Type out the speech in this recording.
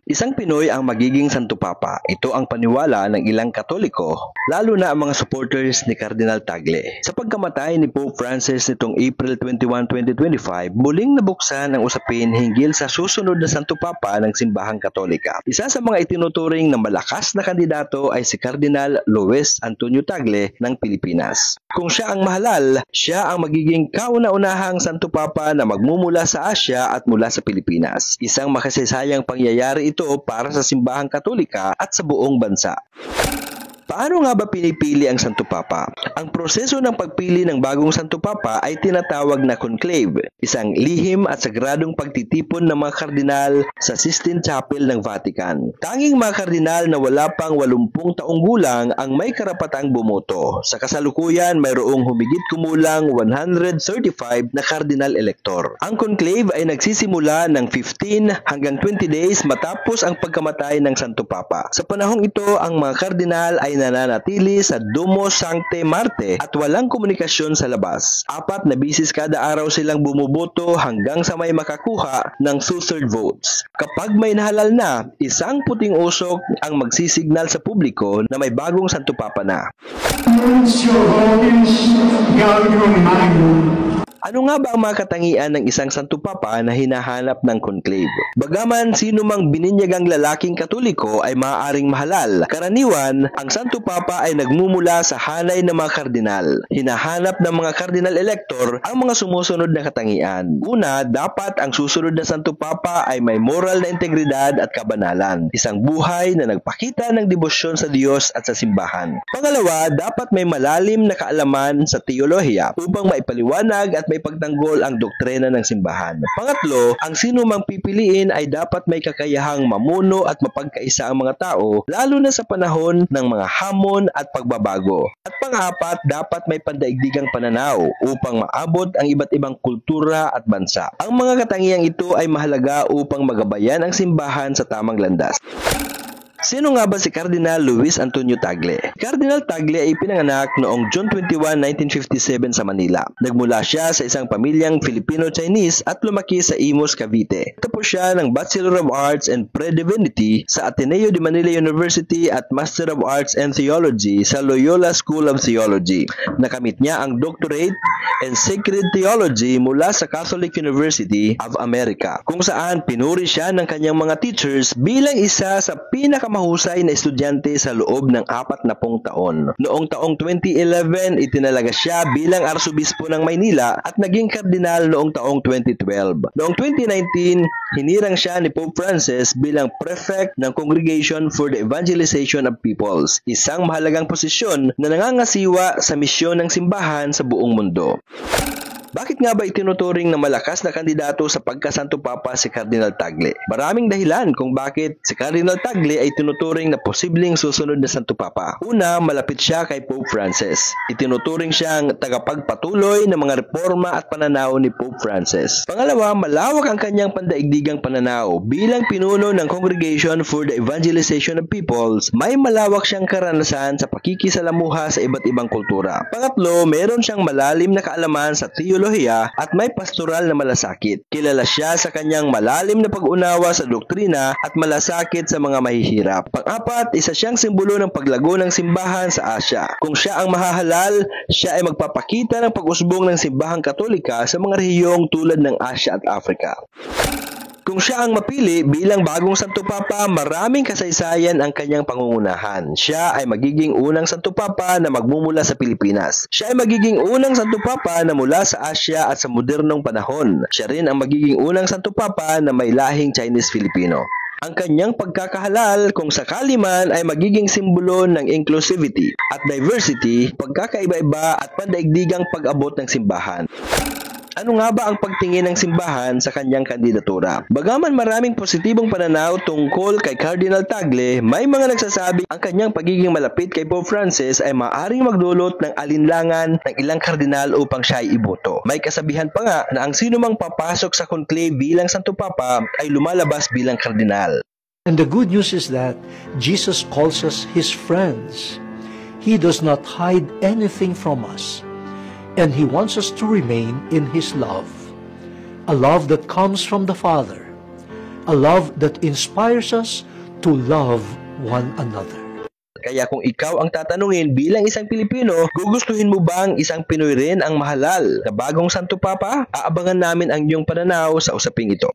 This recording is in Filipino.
Isang Pinoy ang magiging Santo Papa. Ito ang paniwala ng ilang Katoliko, lalo na ang mga supporters ni Cardinal Tagle. Sa pagkamatay ni Pope Francis nitong April 21, 2025, muling nabuksan ang usapin hinggil sa susunod na Santo Papa ng Simbahang Katolika. Isa sa mga itinuturing na malakas na kandidato ay si Cardinal Luis Antonio Tagle ng Pilipinas. Kung siya ang mahalal, siya ang magiging kauna-unahang Santo Papa na magmumula sa Asya at mula sa Pilipinas. Isang makasaysayang pangyayari ito para sa Simbahang Katolika at sa buong bansa. Paano nga ba pinipili ang Santo Papa? Ang proseso ng pagpili ng bagong Santo Papa ay tinatawag na conclave, isang lihim at sagradong pagtitipon ng mga kardinal sa Sistine Chapel ng Vatican. Tanging mga kardinal na wala pang 80 taong gulang ang may karapatang bumoto. Sa kasalukuyan, mayroong humigit kumulang 135 na kardinal elector. Ang conclave ay nagsisimula ng 15 hanggang 20 days matapos ang pagkamatay ng Santo Papa. Sa panahong ito, ang mga kardinal ay nananatili sa Domo Sancte Marte at walang komunikasyon sa labas. 4 na bisis kada araw silang bumuboto hanggang sa may makakuha ng 2/3 votes. Kapag may nahalal na, isang puting usok ang magsisignal sa publiko na may bagong Santo Papa na. Ano nga ba ang mga katangian ng isang Santo Papa na hinahanap ng conclave? Bagaman sino mang bininyagang lalaking Katoliko ay maaaring mahalal, karaniwan, ang Santo Papa ay nagmumula sa hanay ng mga kardinal. Hinahanap ng mga kardinal elector ang mga sumusunod na katangian. Una, dapat ang susunod na Santo Papa ay may moral na integridad at kabanalan. Isang buhay na nagpakita ng debosyon sa Diyos at sa simbahan. Pangalawa, dapat may malalim na kaalaman sa teolohiya upang maipaliwanag at may pagtanggol ang doktrina ng simbahan. Pangatlo, ang sino mang pipiliin ay dapat may kakayahang mamuno at mapagkaisa ang mga tao, lalo na sa panahon ng mga hamon at pagbabago. At pang-apat, dapat may pandaigdigang pananaw upang maabot ang iba't ibang kultura at bansa. Ang mga katangiang ito ay mahalaga upang magabayan ang simbahan sa tamang landas. Sino nga ba si Cardinal Luis Antonio Tagle? Cardinal Tagle ay pinanganak noong June 21, 1957 sa Manila. Nagmula siya sa isang pamilyang Filipino-Chinese at lumaki sa Imus, Cavite. Tapos siya ng Bachelor of Arts and Pre-Divinity sa Ateneo de Manila University at Master of Arts and Theology sa Loyola School of Theology. Nakamit niya ang Doctorate in Sacred Theology mula sa Catholic University of America, kung saan pinuri siya ng kanyang mga teachers bilang isa sa pinakamahusay na estudyante sa loob ng 40 taon. Noong taong 2011, itinalaga siya bilang Arsobispo ng Maynila at naging kardinal noong taong 2012. Noong 2019, hinirang siya ni Pope Francis bilang Prefect ng Congregation for the Evangelization of Peoples, isang mahalagang posisyon na nangangasiwa sa misyon ng simbahan sa buong mundo. Bakit nga ba itinuturing na malakas na kandidato sa pagka-Santo Papa si Cardinal Tagle? Maraming dahilan kung bakit si Cardinal Tagle ay tinuturing na posibleng susunod na Santo Papa. Una, malapit siya kay Pope Francis. Itinuturing siyang tagapagpatuloy ng mga reforma at pananaw ni Pope Francis. Pangalawa, malawak ang kanyang pandaigdigang pananaw. Bilang pinuno ng Congregation for the Evangelization of Peoples, may malawak siyang karanasan sa pakikisalamuha sa iba't ibang kultura. Pangatlo, meron siyang malalim na kaalaman sa teolohiya at may pastoral na malasakit. Kilala siya sa kanyang malalim na pag-unawa sa doktrina at malasakit sa mga mahihirap. Pang-apat, isa siyang simbolo ng paglago ng simbahan sa Asya. Kung siya ang mahahalal, siya ay magpapakita ng pag-usbong ng simbahang Katolika sa mga rehiyong tulad ng Asya at Africa. Kung siya ang mapili bilang bagong Santo Papa, maraming kasaysayan ang kanyang pangungunahan. Siya ay magiging unang Santo Papa na magmumula sa Pilipinas. Siya ay magiging unang Santo Papa na mula sa Asya at sa modernong panahon. Siya rin ang magiging unang Santo Papa na may lahing Chinese-Filipino. Ang kanyang pagkakahalal kung sakali man ay magiging simbolo ng inclusivity at diversity, pagkakaiba-iba at pandaigdigang pag-abot ng simbahan. Ano nga ba ang pagtingin ng simbahan sa kanyang kandidatura? Bagaman maraming positibong pananaw tungkol kay Cardinal Tagle, may mga nagsasabi ang kanyang pagiging malapit kay Pope Francis ay maaaring magdulot ng alinlangan ng ilang kardinal upang siya ay iboto. May kasabihan pa nga na ang sino mang papasok sa conclave bilang Santo Papa ay lumalabas bilang kardinal. And the good news is that Jesus calls us His friends. He does not hide anything from us. And He wants us to remain in His love, a love that comes from the Father, a love that inspires us to love one another. Kaya kung ikaw ang tatanungin bilang isang Pilipino, gugustuhin mo bang isang Pinoy rin ang mahalal na bagong Santo Papa? Aabangan namin ang iyong pananaw sa usaping ito.